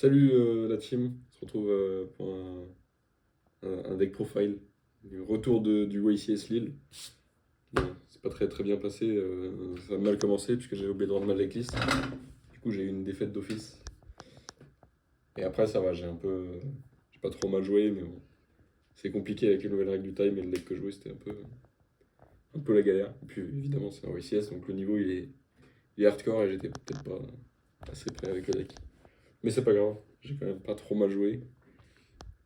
Salut la team, on se retrouve pour un deck profile, du retour du YCS Lille. C'est pas très bien passé, ça a mal commencé puisque j'avais oublié de rendre ma decklist. Du coup j'ai eu une défaite d'office. Et après ça va, j'ai pas trop mal joué, mais bon, c'est compliqué avec les nouvelles règles du time et le deck que je jouais c'était un peu la galère. Et puis évidemment c'est un YCS donc le niveau il est hardcore et j'étais peut-être pas assez prêt avec le deck. Mais c'est pas grave, j'ai quand même pas trop mal joué.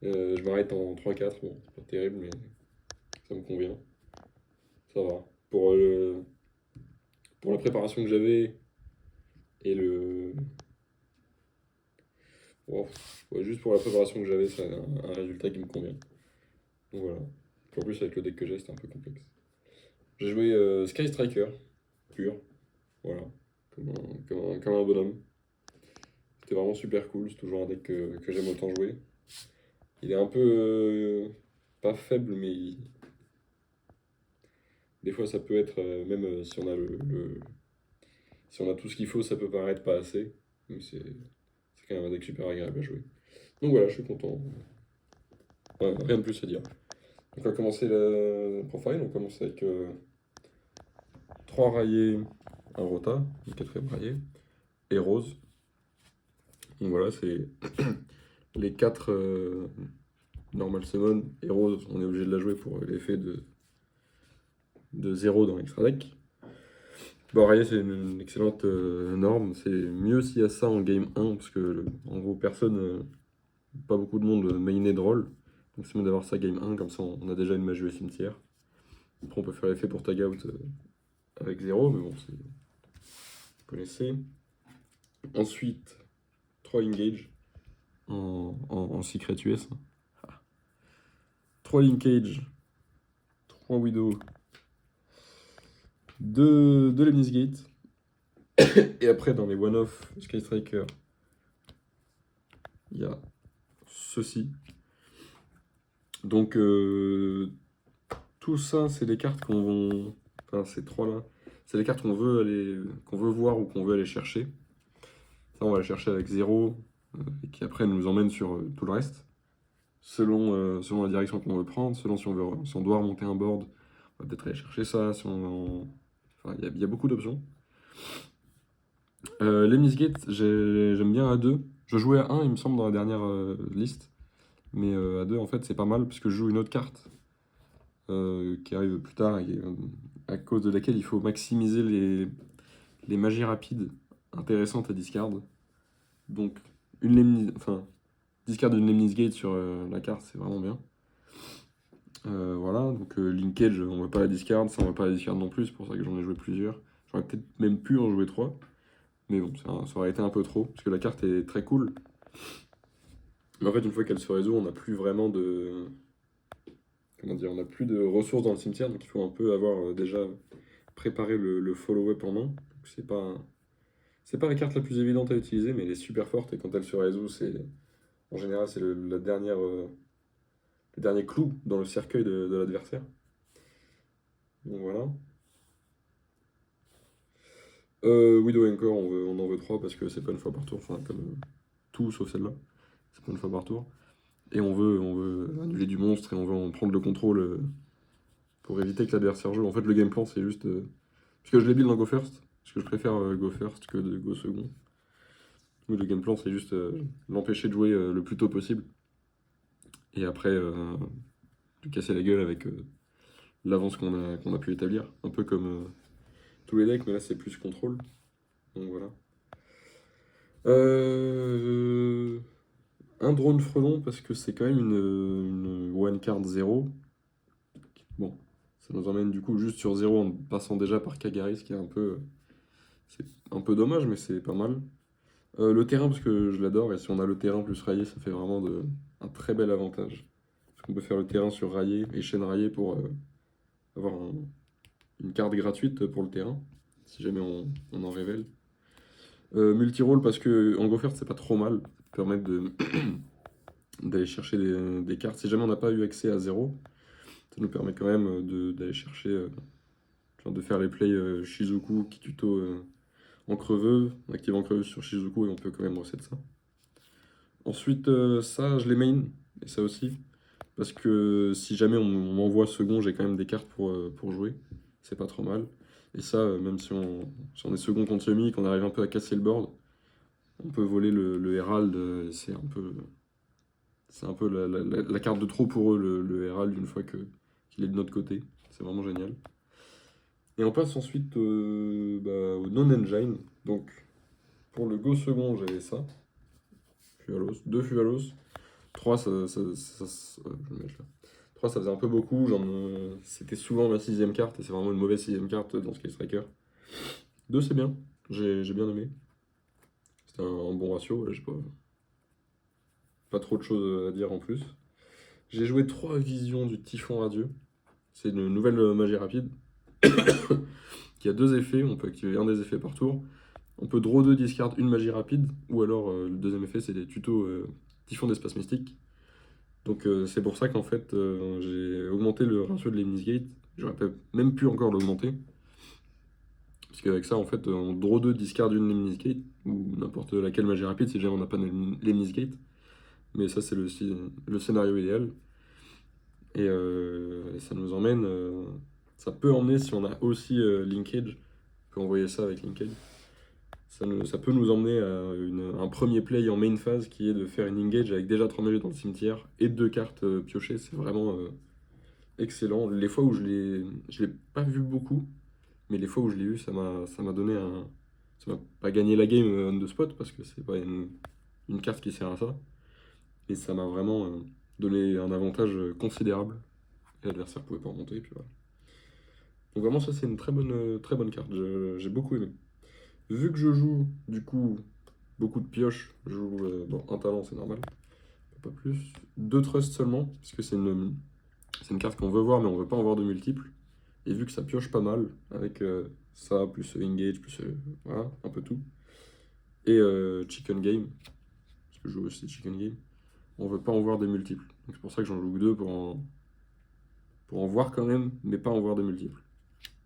Je m'arrête en 3-4, bon, c'est pas terrible, mais ça me convient. Ça va. Pour la préparation que j'avais et le. Bon, ouais, juste pour la préparation que j'avais, c'est un résultat qui me convient. Donc voilà. En plus, avec le deck que j'ai, c'était un peu complexe. J'ai joué Sky Striker, pur. Voilà. Comme un bonhomme. C'était vraiment super cool. C'est toujours un deck que j'aime autant jouer. Il est un peu. Pas faible, mais des fois, ça peut être. Même si on a si on a tout ce qu'il faut, ça peut paraître pas assez. Mais c'est quand même un deck super agréable à jouer. Donc voilà, je suis content. Ouais, rien de plus à dire. Donc on va commencer le profile. On commence avec 3 raillés, un rota, une quatrième raillé, et rose. Donc voilà, c'est les 4 normal summon. Et rose, on est obligé de la jouer pour l'effet de 0 dans l'extra deck. Bon, raillé, c'est une excellente norme. C'est mieux s'il y a ça en game 1, parce que en gros, pas beaucoup de monde mainait de rôle. Donc c'est mieux d'avoir ça game 1, comme ça on a déjà une magie au cimetière. Après on peut faire l'effet pour tag out avec 0, mais bon, vous connaissez. Ensuite, 3 engage en secret US. 3 linkage, 3 widow, 2 Lemnis Gate. Et après, dans les one-off Sky Striker, il y a ceci. Donc, tout ça, c'est les cartes Enfin, ces trois-là, c'est les cartes qu'on veut voir ou qu'on veut aller chercher. Ça, on va les chercher avec 0, et qui après nous emmène sur tout le reste. Selon la direction qu'on veut prendre, selon si on doit remonter un board, on va peut-être aller chercher ça. Enfin, il y a beaucoup d'options. Les Misgates, j'aime bien à 2. Je jouais à 1, il me semble, dans la dernière liste. Mais à 2, en fait, c'est pas mal, puisque je joue une autre carte qui arrive plus tard, et à cause de laquelle il faut maximiser les magies rapides intéressantes à discard. Donc, discard une Lemnis Gate sur la carte, c'est vraiment bien. Voilà, donc Linkage, on veut pas la discard, ça on veut pas la discard non plus, c'est pour ça que j'en ai joué plusieurs. J'aurais peut-être même pu en jouer 3, mais bon, ça aurait été un peu trop, parce que la carte est très cool. Mais en fait, une fois qu'elle se résout, on n'a plus vraiment de. Comment dire, on n'a plus de ressources dans le cimetière, donc il faut un peu avoir déjà préparé le follow-up en main. Donc c'est pas la carte la plus évidente à utiliser, mais elle est super forte, et quand elle se résout, en général, c'est le dernier clou dans le cercueil de l'adversaire. Donc voilà. Widow Anchor, on en veut 3 parce que c'est pas une fois par tour, enfin comme tout sauf celle-là, c'est pas une fois par tour. Et on veut annuler du monstre et on veut en prendre le contrôle pour éviter que l'adversaire joue. En fait, le game plan c'est juste. Parce que je l'ai build en Go First, parce que je préfère Go First que de Go Second. Mais le game plan c'est juste l'empêcher de jouer le plus tôt possible. Et après, lui casser la gueule avec l'avance qu'on a pu établir. Un peu comme tous les decks, mais là c'est plus contrôle. Donc voilà. Euh, Un drone frelon parce que c'est quand même une one card 0. Bon, ça nous emmène du coup juste sur 0 en passant déjà par Kagaris, qui est c'est un peu dommage, mais c'est pas mal. Le terrain, parce que je l'adore, et si on a le terrain plus rayé, ça fait vraiment un très bel avantage. Parce qu'on peut faire le terrain sur rayé et chaîne rayée pour avoir une carte gratuite pour le terrain, si jamais on en révèle. Multi-role parce que en Go First, c'est pas trop mal. Ça permet d'aller chercher des cartes. Si jamais on n'a pas eu accès à 0, ça nous permet quand même d'aller chercher, genre de faire les plays Shizuku, Kituto en creveux, on active en creveux sur Shizuku et on peut quand même reset ça. Ensuite, ça, je les main, et ça aussi. Parce que si jamais on m'envoie second, j'ai quand même des cartes pour jouer. C'est pas trop mal. Et ça, même si on est second contre Yumi, qu'on arrive un peu à casser le board, on peut voler le Herald. C'est un peu la carte de trop pour eux, le Herald, une fois qu'il est de notre côté. C'est vraiment génial. Et on passe ensuite au non-engine. Donc, pour le go second, j'avais ça. Fualos, 2 Fualos. 3, je vais le mettre là. 3, ça faisait un peu beaucoup. C'était souvent ma sixième carte, et c'est vraiment une mauvaise sixième carte dans Sky Striker. 2, c'est bien. J'ai bien aimé. C'était un bon ratio. J'ai pas trop de choses à dire en plus. J'ai joué 3 visions du Typhon Radieux. C'est une nouvelle magie rapide qui a 2 effets. On peut activer un des effets par tour. On peut draw 2, discard une magie rapide. Ou alors, le deuxième effet, c'est des tutos Typhon d'espace mystique. Donc c'est pour ça qu'en fait j'ai augmenté le ratio de l'Emnisgate. J'aurais même pu encore l'augmenter. Parce qu'avec ça en fait on draw 2 discard une Lemnisgate ou n'importe laquelle magie rapide si jamais on n'a pas Lemnisgate. Mais ça c'est le scénario idéal. Et ça nous emmène. Ça peut emmener si on a aussi Linkage. On peut envoyer ça avec Linkage. Ça peut nous emmener à un premier play en main phase qui est de faire une engage avec déjà 3 magies dans le cimetière et 2 cartes piochées. C'est vraiment excellent. Les fois où je l'ai pas vu beaucoup, mais les fois où je l'ai eu, ça m'a donné un. Ça m'a pas gagné la game on the spot parce que c'est pas une carte qui sert à ça. Et ça m'a vraiment donné un avantage considérable. Et l'adversaire pouvait pas remonter. Et puis voilà. Donc vraiment, ça c'est une très bonne carte. J'ai beaucoup aimé. Vu que je joue, du coup, beaucoup de pioches, je joue un talent, c'est normal, pas plus. 2 trusts seulement, parce que c'est une carte qu'on veut voir, mais on veut pas en voir de multiples. Et vu que ça pioche pas mal, avec ça, plus engage, plus voilà, un peu tout. Et chicken game, parce que je joue aussi chicken game, on veut pas en voir des multiples. Donc c'est pour ça que j'en joue que 2 pour en voir quand même, mais pas en voir des multiples.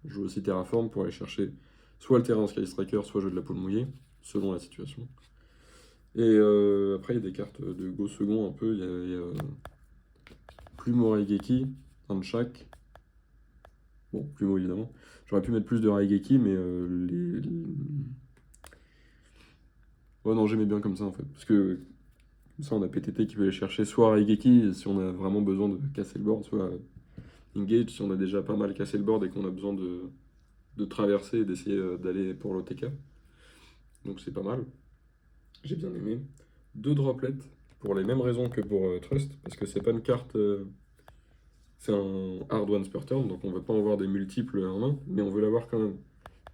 Je joue aussi Terraform pour aller chercher soit le terrain en Sky Striker, soit jeu de la poule mouillée, selon la situation. Et après, il y a des cartes de go second un peu. Il y a Plumeau Raigeki, un de chaque. Bon, Plumeau évidemment. J'aurais pu mettre plus de Raigeki, mais ouais, non, j'aimais bien comme ça en fait. Parce que comme ça, on a PTT qui peut aller chercher soit Raigeki si on a vraiment besoin de casser le board, soit Engage si on a déjà pas mal cassé le board et qu'on a besoin de traverser et d'essayer d'aller pour l'OTK. Donc c'est pas mal. J'ai bien aimé. 2 droplets pour les mêmes raisons que pour Trust, parce que c'est pas une carte. C'est un hard ones per turn, donc on veut pas en voir des multiples en main, mais on veut l'avoir quand même.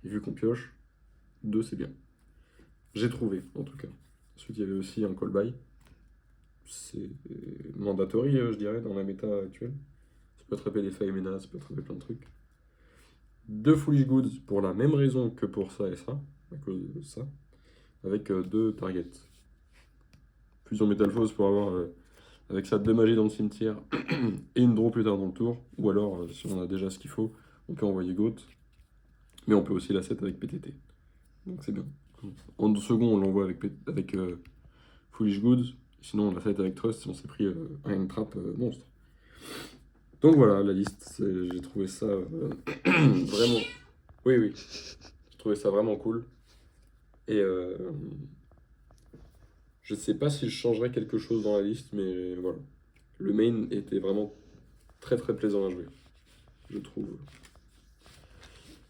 Et vu qu'on pioche, 2 c'est bien. J'ai trouvé en tout cas. Ensuite il y avait aussi un call by. C'est mandatory je dirais dans la méta actuelle. Ça peut attraper des Faemena, ça peut attraper plein de trucs. 2 Foolish Goods pour la même raison que pour ça et ça, à cause de ça, avec 2 targets. Fusion Métalphose pour avoir avec ça 2 magies dans le cimetière et une draw plus tard dans le tour. Ou alors, si on a déjà ce qu'il faut, on peut envoyer Goat. Mais on peut aussi la set avec PTT. Donc c'est bien. En 2 secondes, on l'envoie avec Foolish Goods. Sinon, on la set avec Trust si on s'est pris un trap monstre. Donc voilà, la liste. J'ai trouvé ça vraiment. Oui, oui. J'ai trouvé ça vraiment cool. Et je sais pas si je changerais quelque chose dans la liste, mais voilà. Le main était vraiment très très plaisant à jouer, je trouve.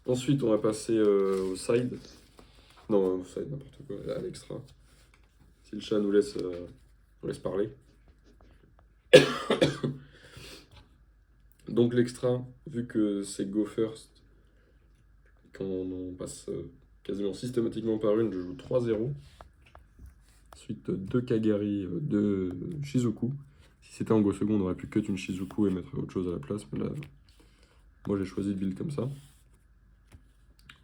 Ensuite, on va passer au side. Non, au side, n'importe quoi, à l'extra. Si le chat nous laisse parler. Donc l'extra, vu que c'est go first, quand on passe quasiment systématiquement par une, je joue 3-0. Ensuite, 2 Kagari, 2 Shizuku. Si c'était en go second, on aurait pu cut une Shizuku et mettre autre chose à la place, mais là, moi j'ai choisi de build comme ça.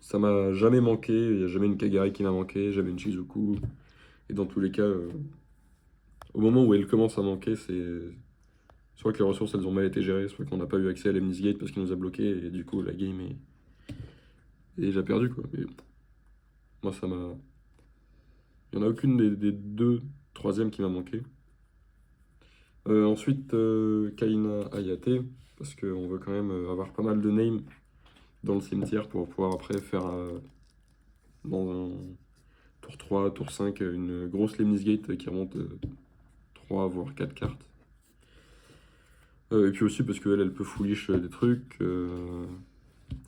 Ça m'a jamais manqué, il n'y a jamais une Kagari qui m'a manqué, jamais une Shizuku. Et dans tous les cas, au moment où elle commence à manquer, c'est soit que les ressources elles ont mal été gérées, soit qu'on n'a pas eu accès à l'Emnisgate parce qu'il nous a bloqué et du coup la game est déjà perdue quoi. Mais moi ça m'a. Il n'y en a aucune des deux troisième qui m'a manqué. Ensuite, Kaina Hayate, parce qu'on veut quand même avoir pas mal de names dans le cimetière pour pouvoir après faire dans un tour 3, tour 5, une grosse Lemnis Gate qui remonte 3 voire 4 cartes. Et puis aussi parce qu'elle peut foolish des trucs.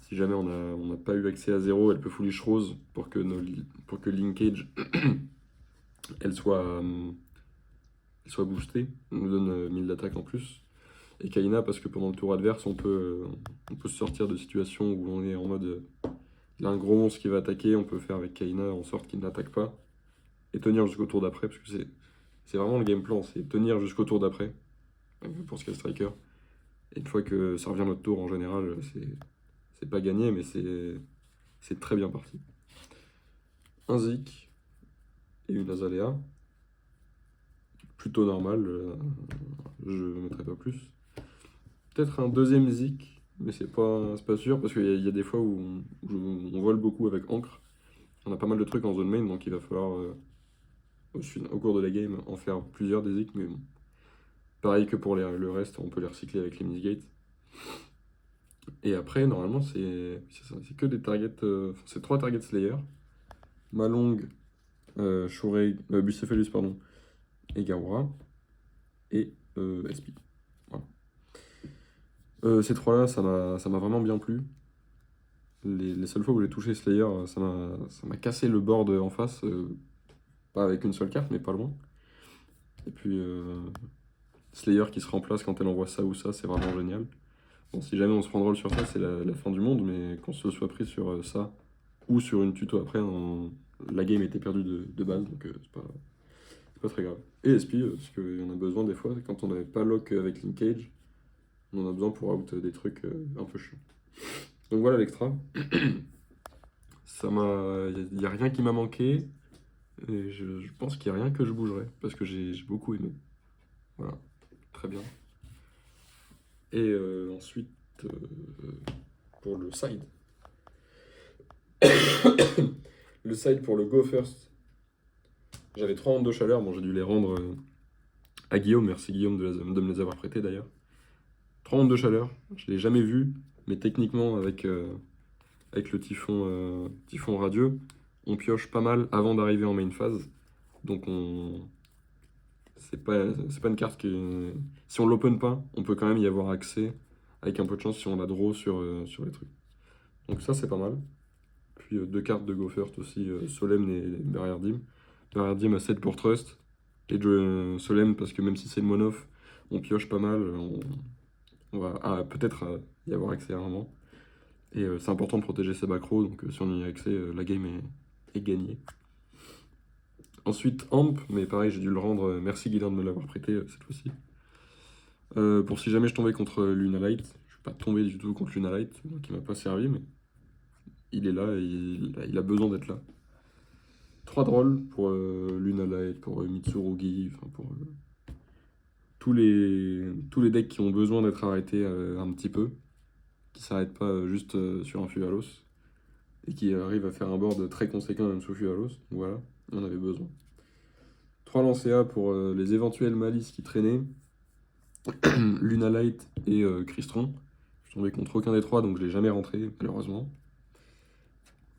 Si jamais on n'a pas eu accès à 0, elle peut foolish rose pour que, pour que Linkage elle soit boostée. Elle nous donne 1000 d'attaque en plus. Et Kaina parce que pendant le tour adverse, on peut se sortir de situations où on est en mode il y a un gros monstre qui va attaquer, on peut faire avec Kaina en sorte qu'il n'attaque pas. Et tenir jusqu'au tour d'après, parce que c'est vraiment le game plan, c'est tenir jusqu'au tour d'après, pour Scale Striker. Et une fois que ça revient notre tour, en général, c'est pas gagné, mais c'est très bien parti. Un Zik et une Azalea. Plutôt normal, je ne mettrai pas plus. Peut-être un deuxième Zik, mais c'est pas sûr, parce qu'il y a des fois où on vole beaucoup avec Ancre. On a pas mal de trucs en zone main, donc il va falloir, au cours de la game, en faire plusieurs des Zik, mais bon. Pareil que pour le reste, on peut les recycler avec les Misgates. Et après, normalement, c'est que des targets. C'est 3 targets Slayer. Malong, Shurei, Bucephalus, pardon, et Garura. Et SP. Voilà. Ces 3-là, ça m'a vraiment bien plu. Les seules fois où j'ai touché Slayer, ça m'a cassé le board en face. Pas avec une seule carte, mais pas loin. Et puis, Slayer qui se remplace quand elle envoie ça ou ça, c'est vraiment génial. Bon, si jamais on se prend roll sur ça, c'est la fin du monde, mais qu'on se soit pris sur ça, ou sur une tuto après, la game était perdue de base, donc c'est pas très grave. Et SP, parce qu'il y en a besoin des fois, quand on n'avait pas lock avec Linkage, on en a besoin pour out des trucs un peu chiants. Donc voilà l'extra. Il n'y a rien qui m'a manqué, et je pense qu'il n'y a rien que je bougerai, parce que j'ai beaucoup aimé. Voilà, très bien. Et ensuite, pour le side. Le side pour le Go First. J'avais 3 ondes de chaleur, bon j'ai dû les rendre à Guillaume, merci Guillaume de me les avoir prêtés d'ailleurs. 3 ondes de chaleur, je ne l'ai jamais vu, mais techniquement avec le typhon radieux, on pioche pas mal avant d'arriver en main phase. Donc c'est pas une carte qui... Si on l'open pas, on peut quand même y avoir accès avec un peu de chance si on la draw sur les trucs. Donc ça c'est pas mal. Puis 2 cartes de Go First aussi, Solemn et Barrière Dim. Barrière Dim à 7 pour Trust. Et Solemn parce que même si c'est le one-off, on pioche pas mal. On va peut-être y avoir accès à un moment. Et c'est important de protéger ses backrows, donc si on y a accès, la game est gagnée. Ensuite, Amp, mais pareil, j'ai dû le rendre. Merci Guilain de me l'avoir prêté cette fois-ci. Pour si jamais je tombais contre Luna Light, je suis pas tombé du tout contre Luna Light, donc il m'a pas servi, mais il est là et il a besoin d'être là. 3 drôles pour Luna Light, pour Mitsurugi, enfin pour tous les decks qui ont besoin d'être arrêtés un petit peu, qui s'arrêtent pas juste sur un Fualos, et qui arrivent à faire un board très conséquent même sous Fualos. Voilà, on avait besoin. 3 lancers pour les éventuelles malices qui traînaient, Luna Light et Crystron. Je suis tombé contre aucun des 3, donc je l'ai jamais rentré, malheureusement.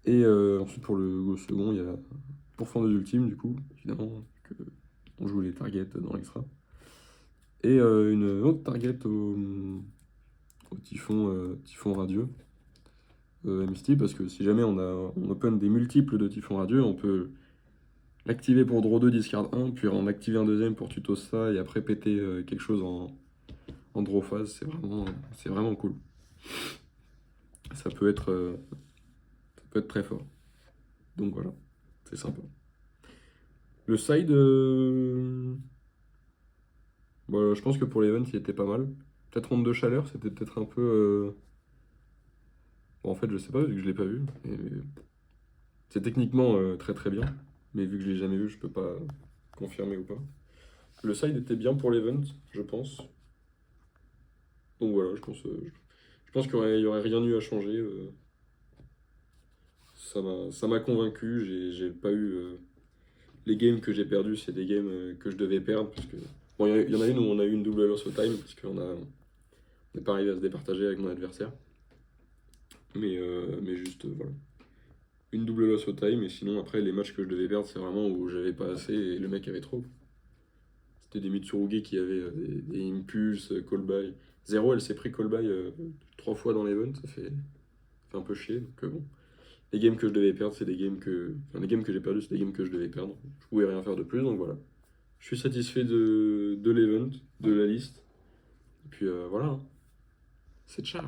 Et ensuite pour le second, il y a pour Fondé d'Ultime, du coup, évidemment, que on joue les targets dans l'extra. Et une autre target au typhon radieux, MST, parce que si jamais on open des multiples de typhon radieux, on peut l'activer pour draw 2, discard 1, puis en activer un deuxième pour tuto ça, et après péter quelque chose en draw phase, c'est vraiment cool. Ça peut être très fort. Donc voilà, c'est sympa. Le side, bon, je pense que pour l'event, il était pas mal. Peut-être onde de chaleur, c'était peut-être un peu... Bon, en fait, je sais pas, vu que je l'ai pas vu. C'est techniquement très très bien, mais vu que je l'ai jamais vu, je peux pas confirmer ou pas. Le side était bien pour l'event, je pense. Donc voilà, je pense qu'il y aurait rien eu à changer. Ça m'a convaincu, j'ai pas eu les games que j'ai perdus, c'est des games que je devais perdre. Parce que... Bon, il y en a une où on a eu une double loss au time, parce on n'est pas arrivé à se départager avec mon adversaire. Mais juste, voilà. Une double loss au time, et sinon, après, les matchs que je devais perdre, c'est vraiment où j'avais pas assez et le mec avait trop. C'était des Mitsurugi qui avaient des impulses, call by. Zéro, elle s'est pris call by 3 fois dans l'event, ça fait un peu chier. Donc bon, les games que je devais perdre, c'est des games que. Enfin, les games que j'ai perdus, c'est des games que je devais perdre. Je pouvais rien faire de plus, donc voilà. Je suis satisfait de l'event, de la liste. Et puis voilà, hein. C'est ciao.